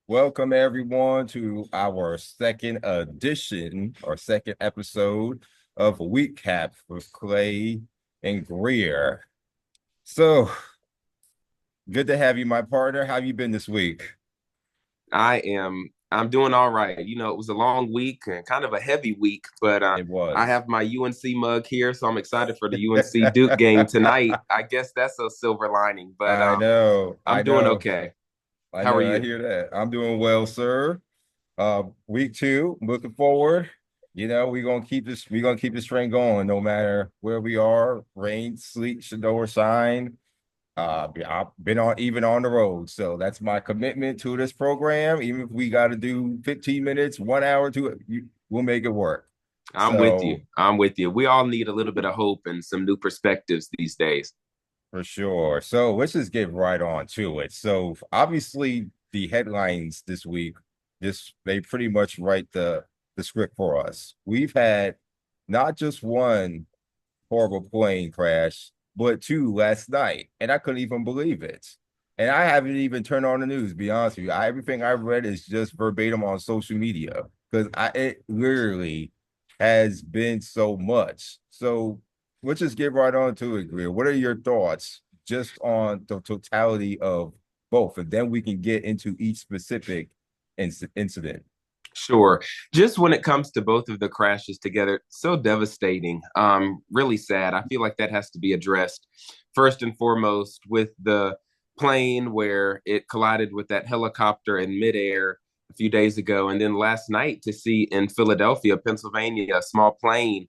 Welcome everyone to our second edition or second episode of Week Cap with Clay and Greer. So good to have you, my partner. How have you been this week? I'm doing all right. It was a long week and kind of a heavy week, but It I was. have my UNC mug here, so I'm excited for the UNC Duke game tonight. I guess that's a silver lining, but I know, I I'm doing know, okay. I How are know. I you? hear that. I'm doing well, sir. Week two, looking forward. We're gonna keep this train going no matter where we are, rain, sleet, snow, or shine. I've been on the road, so that's my commitment to this program. Even if we got to do 15 minutes, 1 hour to it, we'll make it work. I'm with you. So I'm with you. We all need a little bit of hope and some new perspectives these days. for sure. So let's just get right on to it. So obviously the headlines this week, just they pretty much write the script for us. We've had not just one horrible plane crash, but two last night, and I couldn't even believe it. And I haven't even turned on the news. To be honest with you, everything I read is just verbatim on social media because I it literally has been so much. So let's just get right on to it, Greer. What are your thoughts just on the totality of both, and then we can get into each specific incident. Sure. Just when it comes to both of the crashes together, so devastating. Really sad. I feel like that has to be addressed first and foremost with the plane where it collided with that helicopter in midair a few days ago. And then last night to see in Philadelphia, Pennsylvania, a small plane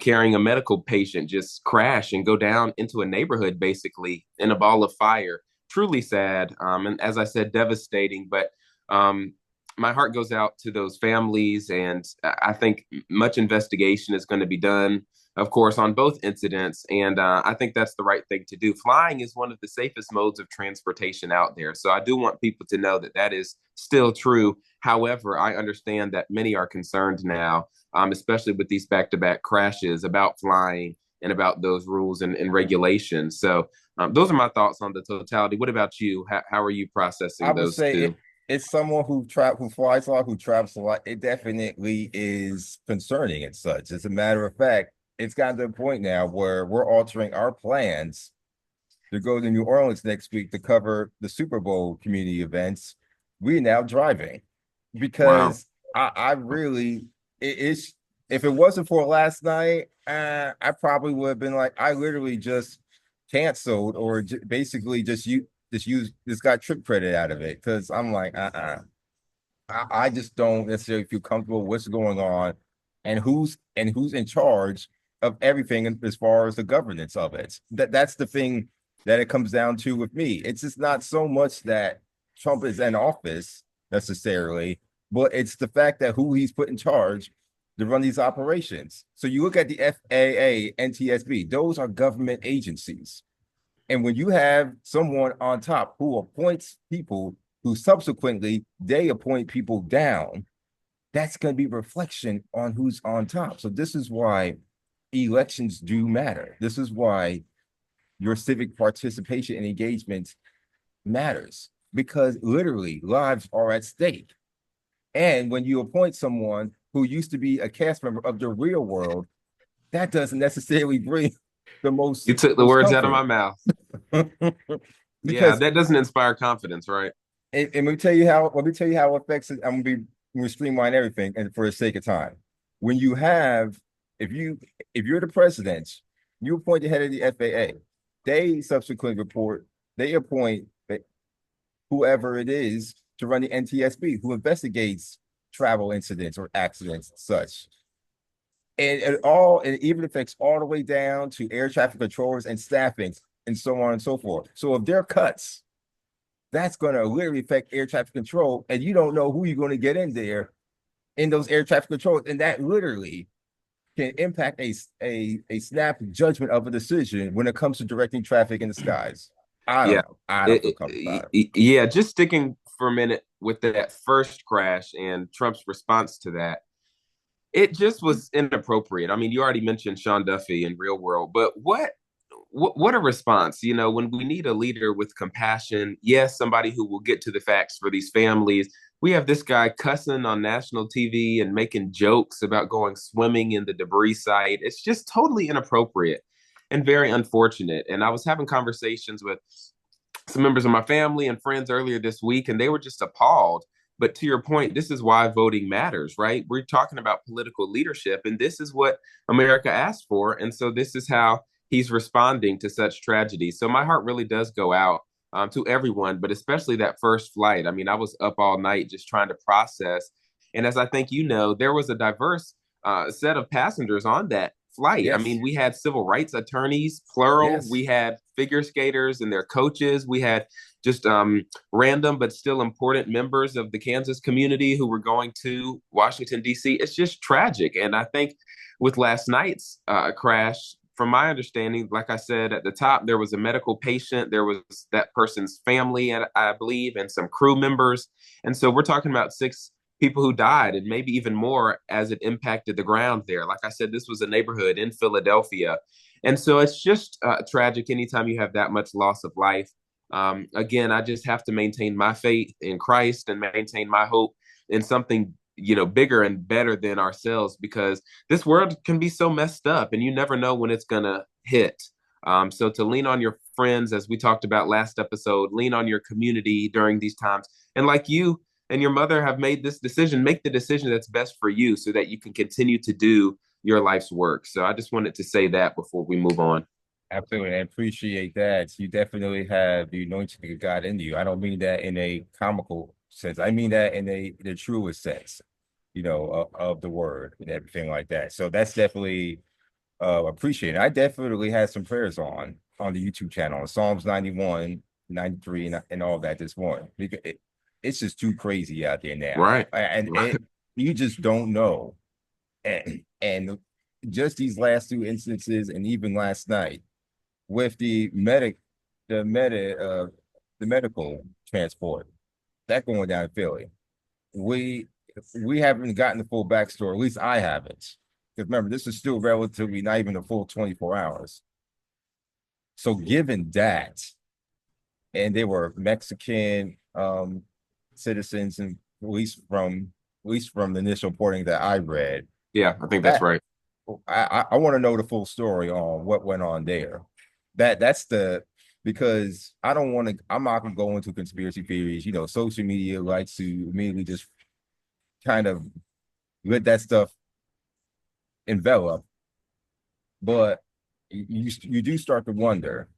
carrying a medical patient just crash and go down into a neighborhood basically in a ball of fire. Truly sad. And as I said, devastating. But um, my heart goes out to those families, and I think much investigation is going to be done, of course, on both incidents. And I think that's the right thing to do. Flying is one of the safest modes of transportation out there. So I do want people to know that that is still true. However, I understand that many are concerned now, especially with these back to back crashes about flying and about those rules and regulations. So those are my thoughts on the totality. What about you? How are you I processing would those say two? it's someone who flies a lot, who travels a lot. It definitely is concerning and such. As a matter of fact, it's gotten to the point now where we're altering our plans to go to New Orleans next week to cover the Super Bowl community events. We're now driving Wow. because I really it's if it wasn't for last night, I probably would have been like I literally just canceled or basically just got trip credit out of it because I'm like I just don't necessarily feel comfortable with what's going on and who's in charge of everything as far as the governance of it. That's the thing that it comes down to with me. It's just not so much that Trump is in office necessarily, but it's the fact that who he's put in charge to run these operations. So you look at the FAA, NTSB, those are government agencies. And when you have someone on top who appoints people who subsequently they appoint people down, that's going to be reflection on who's on top. So this is why elections do matter. This is why your civic participation and engagement matters because literally lives are at stake. And when you appoint someone who used to be a cast member of the real world, that doesn't necessarily bring the You most took the most words out of my comfort. mouth. Yeah, Because that doesn't inspire confidence, right? and let me tell you how it affects it. I'm gonna streamline everything and for the sake of time. When you have if you if you're the president, you appoint the head of the FAA, they subsequently report, they appoint whoever it is to run the NTSB who investigates travel incidents or accidents and such. And it even affects all the way down to air traffic controllers and staffing and so on and so forth. So if there are cuts, that's going to literally affect air traffic control, and you don't know who you're going to get in there in those air traffic controls, and that literally can impact a snap judgment of a decision when it comes to directing traffic in the skies. I don't Yeah. know. I don't feel comfortable about Yeah, just sticking for a minute with that first crash and Trump's response to that. It just was inappropriate. I mean, you already mentioned Sean Duffy in Real World, but what a response, when we need a leader with compassion, yes, somebody who will get to the facts for these families, we have this guy cussing on national TV and making jokes about going swimming in the debris site. It's just totally inappropriate and very unfortunate. And I was having conversations with some members of my family and friends earlier this week, and they were just appalled. But to your point, this is why voting matters, right? We're talking about political leadership, and this is what America asked for. And so this is how he's responding to such tragedy. So my heart really does go out to everyone, but especially that first flight. I mean, I was up all night just trying to process. And as I think you know, there was a diverse set of passengers on that flight. I Yes, mean, we had civil rights attorneys, plural. yes, We had figure skaters and their coaches. We had just random but still important members of the Kansas community who were going to Washington, D.C. It's just tragic. And I think with last night's crash, from my understanding, like I said at the top, there was a medical patient, there was that person's family, and I believe, and some crew members. And so we're talking about six people who died and maybe even more as it impacted the ground there. Like I said, this was a neighborhood in Philadelphia. And so it's just tragic anytime you have that much loss of life. Again, I just have to maintain my faith in Christ and maintain my hope in something, bigger and better than ourselves, because this world can be so messed up and you never know when it's going to hit. So to lean on your friends, as we talked about last episode, lean on your community during these times. And like you and your mother have made this decision, make the decision that's best for you so that you can continue to do your life's work. So I just wanted to say that before we move on. absolutely. I appreciate that. You definitely have the anointing of God in you. I don't mean that in a comical sense. I mean that in the truest sense, of the word and everything like that. So that's definitely appreciated. I definitely had some prayers on the YouTube channel, Psalms 91, 93, and all that this morning. Because it's just too crazy out there now. Right. And you just don't know. And just these last two instances, and even last night with the medic, the medical transport that going down in Philly, we we haven't gotten the full backstory. At least I haven't. Because remember, this is still relatively not even a full 24 hours. So given that, and they were Mexican citizens, and at least from the initial reporting that I read, Yeah, I think that's that right. I want to know the full story on what went on there. That's the because I don't want to. I'm not going to go into conspiracy theories. Social media likes to immediately just kind of let that stuff envelop, but you do start to wonder,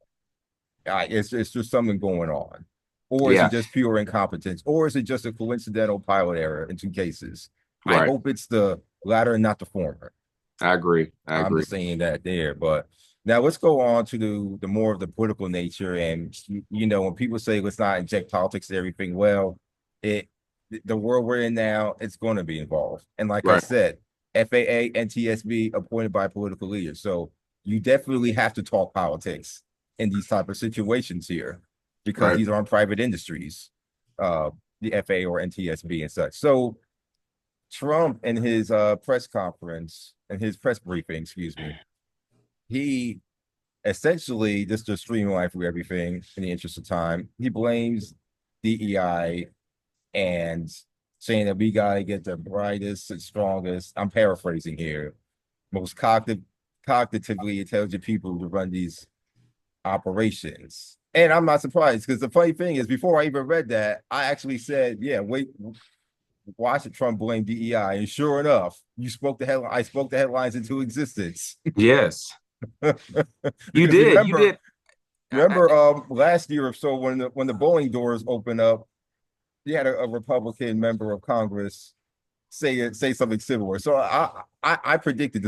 it's just something going on, or is it Yeah, just pure incompetence, or is it just a coincidental pilot error in two cases? I right. hope it's the latter and not the former. I agree. I I'm agree. just saying that there. But now let's go on to the more of the political nature. And when people say let's not inject politics to everything, well, it the world we're in now, it's going to be involved. And like I Right. said, FAA, NTSB appointed by political leaders. So you definitely have to talk politics in these type of situations here, because Right. these aren't private industries, the FAA or NTSB and such. So Trump in his press conference and his press briefing, excuse me, he essentially, just to streamline through everything in the interest of time, he blames DEI and saying that we gotta get the brightest and strongest, I'm paraphrasing here, most cognitively intelligent people to run these operations. And I'm not surprised, because the funny thing is, before I even read that, I actually said, yeah, wait, why should Trump blame DEI? And sure enough, I spoke the headlines into existence. Yes, you Because did. You remember, did. remember, last year or so, when the Boeing doors opened up, he had a Republican member of Congress say something similar. So I predicted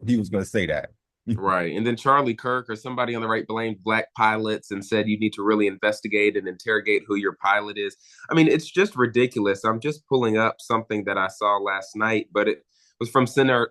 he was gonna say that. Right. And then Charlie Kirk or somebody on the right blamed black pilots and said you need to really investigate and interrogate who your pilot is. I mean, it's just ridiculous. I'm just pulling up something that I saw last night, but it was from Senator,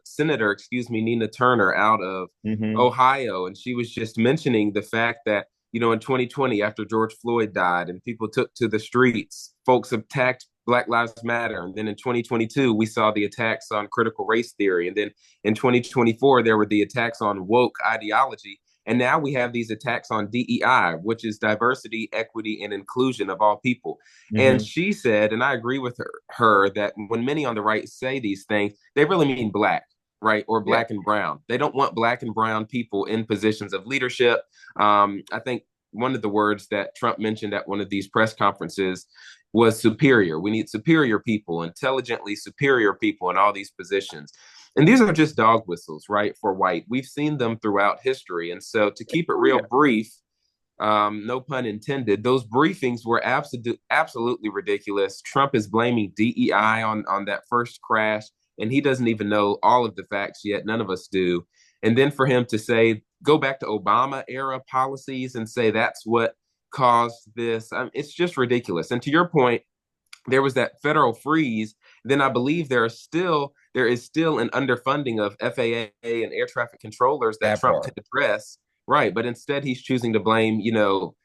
Nina Turner out of Mhm. Ohio. And she was just mentioning the fact that, in 2020, after George Floyd died and people took to the streets, folks attacked Black Lives Matter. And then in 2022, we saw the attacks on critical race theory. And then in 2024, there were the attacks on woke ideology. And now we have these attacks on DEI, which is diversity, equity, and inclusion of all people. And Hmm. she said, and I agree with her that when many on the right say these things, they really mean black, right? Or Yeah. black and brown. They don't want black and brown people in positions of leadership. I think one of the words that Trump mentioned at one of these press conferences was superior. We need superior people, intelligently superior people in all these positions. And these are just dog whistles, right? For white. We've seen them throughout history. And so to keep it Oh real yeah. brief, no pun intended, those briefings were absolutely ridiculous. Trump is blaming DEI on that first crash, and he doesn't even know all of the facts yet. None of us do. And then for him to say, go back to Obama era policies and say that's what caused this, it's just ridiculous. And to your point, there was that federal freeze. Then I believe there is still an underfunding of FAA and air traffic controllers that That Trump part. can address. Right, but instead he's choosing to blame,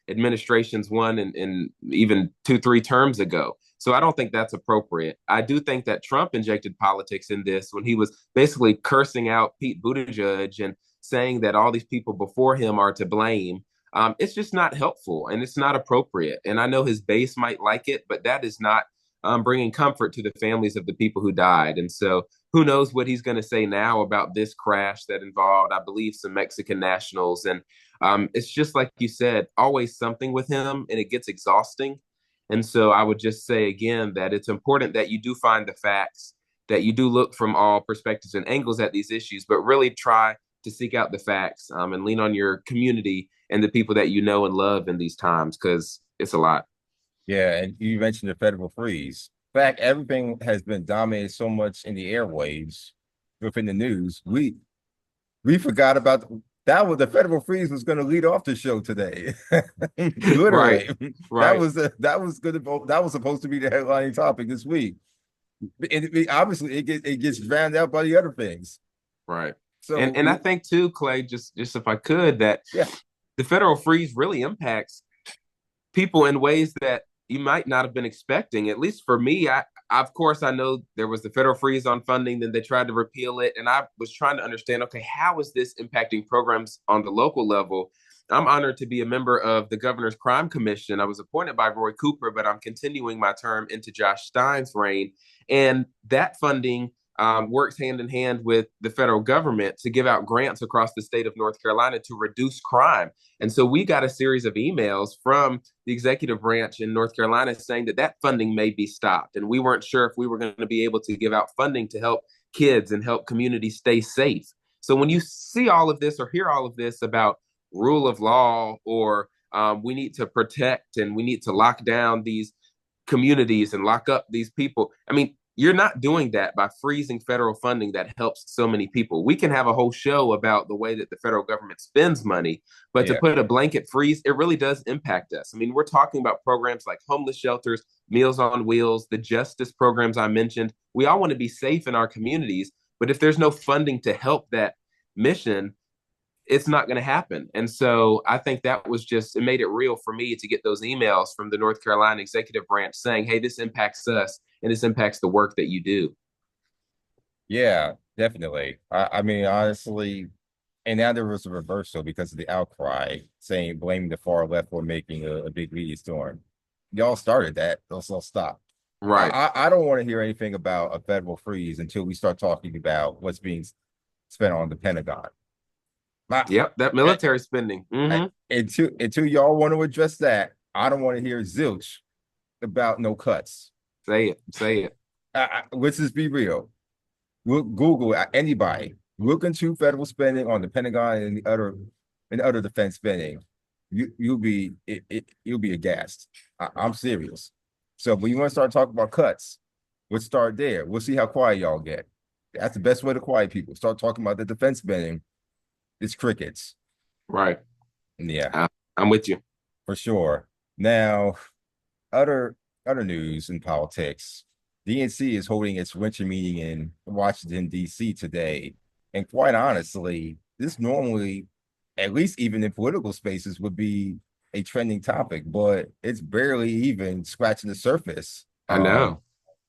administrations one and even 2, 3 terms ago. So I don't think that's appropriate. I do think that Trump injected politics in this when he was basically cursing out Pete Buttigieg and saying that all these people before him are to blame. It's just not helpful and it's not appropriate. And I know his base might like it, but that is not bringing comfort to the families of the people who died. And so who knows what he's going to say now about this crash that involved, I believe, some Mexican nationals. And it's just like you said, always something with him, and it gets exhausting. And so I would just say again that it's important that you do find the facts, that you do look from all perspectives and angles at these issues, but really try to seek out the facts and lean on your community and the people that you know and love in these times because it's a lot. Yeah, and you mentioned the federal freeze. In fact, everything has been dominated so much in the airwaves within the news. We forgot about that was the federal freeze was going to lead off the show today. Right, Literally, right, that was going to that was supposed to be the headlining topic this week. And obviously, it gets drowned out by the other things. right. So And I think too, Clay, just if I could, that yeah, the federal freeze really impacts people in ways that you might not have been expecting. At least for me, I of course I know there was the federal freeze on funding, then they tried to repeal it, and I was trying to understand, okay, how is this impacting programs on the local level? I'm honored to be a member of the Governor's Crime Commission. I was appointed by Roy Cooper, but I'm continuing my term into Josh Stein's reign, and that funding works hand in hand with the federal government to give out grants across the state of North Carolina to reduce crime. And so we got a series of emails from the executive branch in North Carolina saying that that funding may be stopped. And we weren't sure if we were going to be able to give out funding to help kids and help communities stay safe. So when you see all of this or hear all of this about rule of law or we need to protect and we need to lock down these communities and lock up these people, I mean, you're not doing that by freezing federal funding that helps so many people. We can have a whole show about the way that the federal government spends money, but to yeah, put a blanket freeze, it really does impact us. I mean, we're talking about programs like homeless shelters, Meals on Wheels, the justice programs I mentioned. We all want to be safe in our communities, but if there's no funding to help that mission, it's not going to happen. And so I think that was just, it made it real for me to get those emails from the North Carolina executive branch saying, hey, this impacts us and this impacts the work that you do. yeah, definitely. I mean, honestly, and now there was a reversal because of the outcry saying blaming the far left for making a big media storm. Y'all started that. Let's all stop. Right. I don't want to hear anything about a federal freeze until we start talking about what's being spent on the Pentagon. My, Yep. That military spending. Mm-hmm. until y'all want to address that, I don't want to hear zilch about no cuts. Say it. Say it. Let's just be real. We'll Google anybody look into federal spending on the Pentagon and other defense spending. You'll be aghast. I'm serious. So when you want to start talking about cuts, let's start there. We'll see how quiet y'all get. That's the best way to quiet people. Start talking about the defense spending. It's crickets. Right. Yeah, I, I'm with you. for sure. Now, other other news in politics. DNC is holding its winter meeting in Washington, D.C. today. And quite honestly, this normally, at least even in political spaces, would be a trending topic, but it's barely even scratching the surface. I know.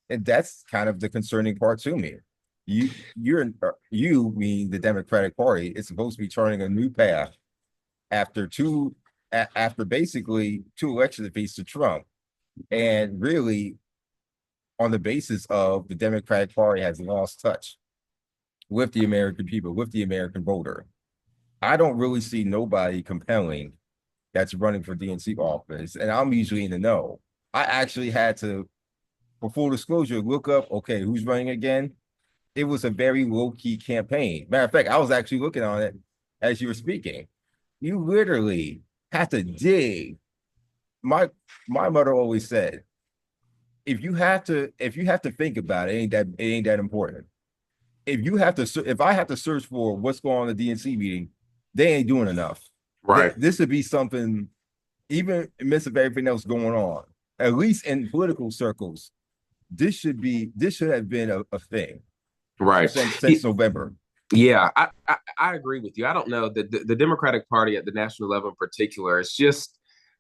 And that's kind of the concerning part to me. You, you mean the Democratic Party, is supposed to be charting a new path after after basically two election defeats to Trump, and really on the basis of the Democratic Party has lost touch with the American people, with the American voter. I don't really see nobody compelling that's running for DNC office, and I'm usually in the know. I actually had to, for full disclosure, look up, okay, who's running again? It was a very low-key campaign. Matter of fact, I was actually looking on it as you were speaking. You literally have to dig. My my mother always said, if you have to think about it, it ain't that important. If I have to search for what's going on in the DNC meeting, they ain't doing enough. Right. This would be something, even in the midst of everything else going on, at least in political circles, this should have been a thing Right. since November. Yeah, I agree with you. I don't know the Democratic Party at the national level in particular is just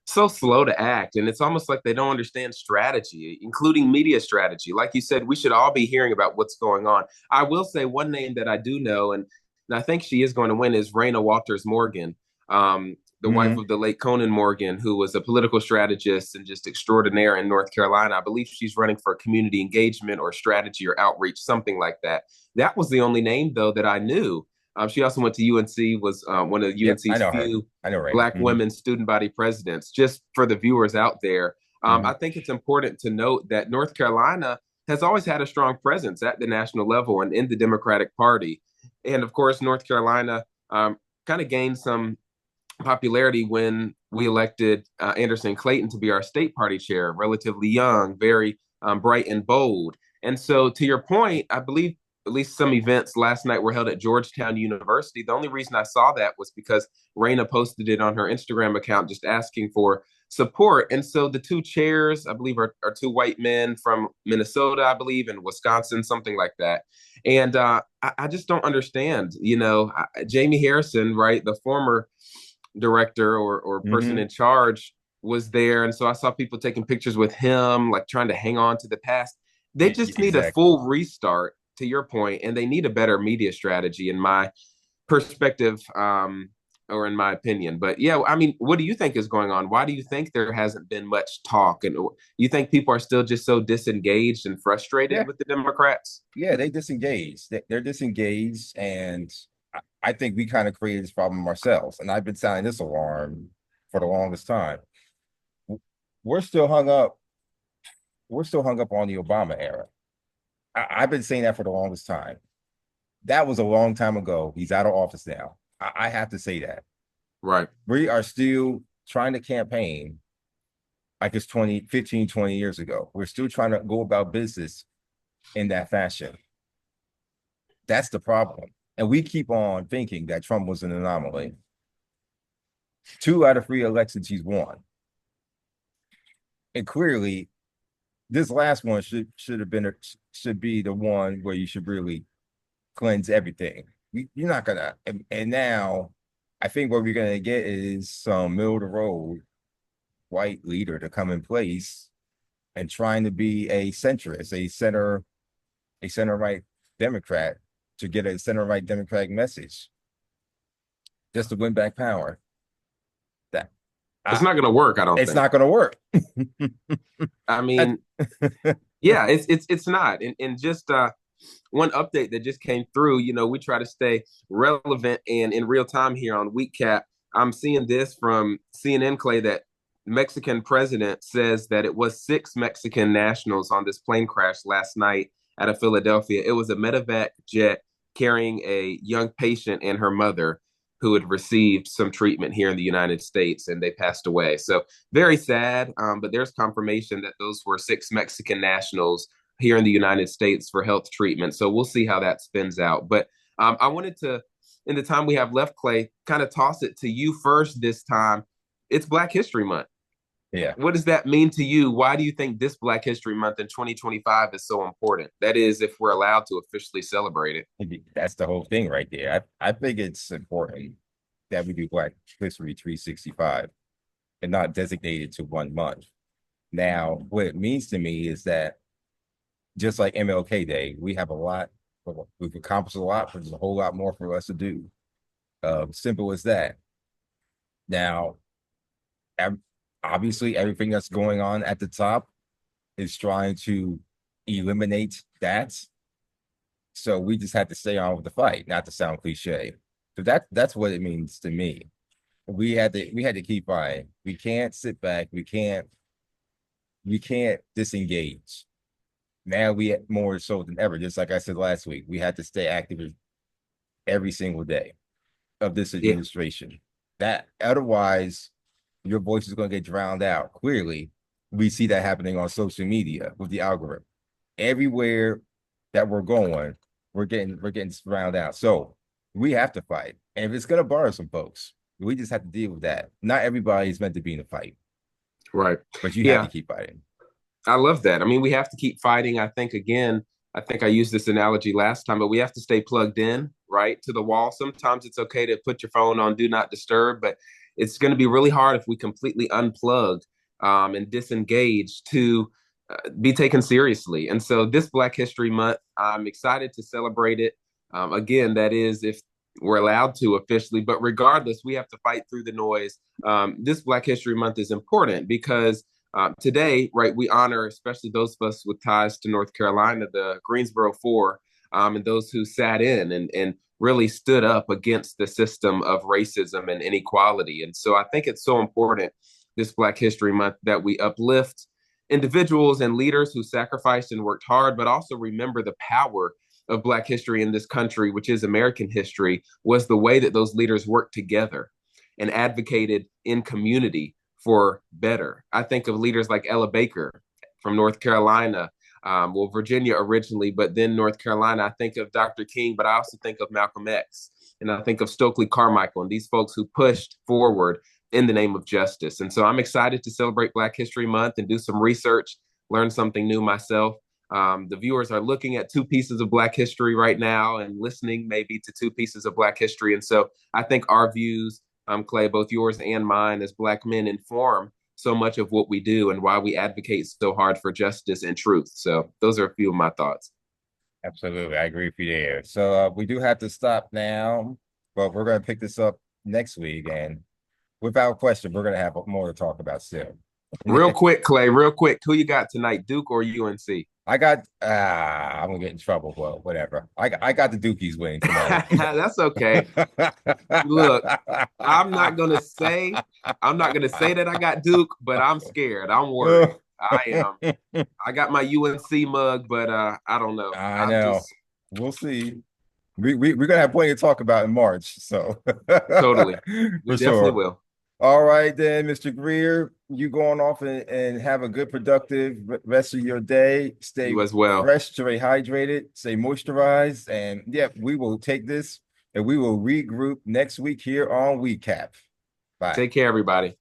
so slow to act, and it's almost like they don't understand strategy, including media strategy. Like you said, we should all be hearing about what's going on. I will say one name that I do know, and I think she is going to win, is Raina Walters Morgan, the wife Mm-hmm. of the late Conan Morgan, who was a political strategist and just extraordinaire in North Carolina. I believe she's running for community engagement or strategy or outreach, something like that. That was the only name, though, that I knew. She also went to UNC, was one of Yep, I UNC's know her. few I know Raina. Black women student body presidents. Just for the viewers out there, Mm-hmm. I think it's important to note that North Carolina has always had a strong presence at the national level and in the Democratic Party. And of course, North Carolina kind of gained some popularity when we elected Anderson Clayton to be our state party chair, relatively young, very bright and bold. And so, to your point, I believe at least some events last night were held at Georgetown University. The only reason I saw that was because Raina posted it on her Instagram account just asking for support. And so the two chairs, I believe, are two white men from Minnesota, I believe, and Wisconsin, something like that. And I just don't understand, Jamie Harrison, right, the former director or person Mm-hmm. in charge was there. And so I saw people taking pictures with him, like trying to hang on to the past. They just need a Exactly. full restart, to your point, and they need a better media strategy, in my perspective, or in my opinion. But yeah, I mean, what do you think is going on? Why do you think there hasn't been much talk? And you think people are still just so disengaged and frustrated Yeah, with the Democrats? yeah, they disengaged. They're disengaged, and I think we kind of created this problem ourselves. And I've been sounding this alarm for the longest time. We're still hung up. We're still hung up on the Obama era. I've been saying that for the longest time. That was a long time ago. He's out of office now. I have to say that. Right. We are still trying to campaign like it's 20, 15, 20 years ago. We're still trying to go about business in that fashion. That's the problem. And we keep on thinking that Trump was an anomaly. Two out of three elections he's won. And clearly, this last one should be the one where you should really cleanse everything. You're not gonna, and now I think what we're gonna get is some middle of the road white leader to come in place and trying to be a centrist, a center right Democrat to get a center right Democratic message just to win back power. That It's I, not going to work, I don't it's think. not gonna work. I mean, yeah, it's not. And just one update that just came through, we try to stay relevant and in real time here on Week Cap. I'm seeing this from CNN, Clay, that Mexican president says that it was six Mexican nationals on this plane crash last night out of Philadelphia. It was a medevac jet carrying a young patient and her mother who had received some treatment here in the United States, and they passed away. So very sad, but there's confirmation that those were six Mexican nationals here in the United States for health treatment. So we'll see how that spins out. But I wanted to, in the time we have left, Clay, kind of toss it to you first this time. It's Black History Month. Yeah, What does that mean to you? Why do you think this Black History Month in 2025 is so important? That is, if we're allowed to officially celebrate it. that's the whole thing right there. I think it's important that we do Black History 365 and not designated to 1 month. Now, what it means to me is that just like MLK Day, we have a lot, we've accomplished a lot, but there's a whole lot more for us to do. Simple as that. Now, ev- obviously, everything that's going on at the top is trying to eliminate that. So we just have to stay on with the fight, not to sound cliche. So that's what it means to me. We had to keep fighting. We can't sit back. We can't disengage. Now we more so than ever, just like I said last week, we had to stay active every single day of this Yeah, administration. That otherwise your voice is going to get drowned out. Clearly, we see that happening on social media with the algorithm. Everywhere that we're going, we're getting drowned out. So we have to fight. And if it's going to borrow some folks, we just have to deal with that. Not everybody is meant to be in a fight, right. but you have to Yeah, keep fighting. I love that. I mean, we have to keep fighting. I think, again, I think I used this analogy last time, but we have to stay plugged in, right, to the wall. Sometimes it's okay to put your phone on do not disturb, but it's going to be really hard if we completely unplug and disengage to be taken seriously. And so, this Black History Month, I'm excited to celebrate it. Again, that is if we're allowed to officially, but regardless, we have to fight through the noise. This Black History Month is important because today, right, we honor especially those of us with ties to North Carolina, the Greensboro Four, and those who sat in and really stood up against the system of racism and inequality. And so I think it's so important this Black History Month that we uplift individuals and leaders who sacrificed and worked hard, but also remember the power of Black history in this country, which is American history, was the way that those leaders worked together and advocated in community for better. I think of leaders like Ella Baker from North Carolina, well, Virginia originally, but then North Carolina. I think of Dr. King, but I also think of Malcolm X, and I think of Stokely Carmichael and these folks who pushed forward in the name of justice. And so I'm excited to celebrate Black History Month and do some research, learn something new myself. The viewers are looking at two pieces of Black history right now and listening maybe to two pieces of Black history. And so I think our views, Clay, both yours and mine as Black men, inform so much of what we do and why we advocate so hard for justice and truth. So those are a few of my thoughts. Absolutely. I agree with you there. So we do have to stop now, but we're going to pick this up next week. And without question, we're going to have more to talk about soon. Real quick, Clay, real quick. Who you got tonight, Duke or UNC? I got I'm gonna get in trouble. Well, whatever. I got the Dukies winning tonight. That's okay. Look, I'm not gonna say I'm not gonna say that I got Duke, but I'm scared. I'm worried. I am. I got my UNC mug, but I don't know. I I'm know. just We'll see. We're gonna have plenty to talk about in March, so totally. We for definitely sure. will. All right, then, Mr. Greer, you going off and have a good, productive rest of your day. Stay You as well. fresh, stay hydrated, stay moisturized, and yeah, we will take this and we will regroup next week here on WeCap. Bye. Take care, everybody.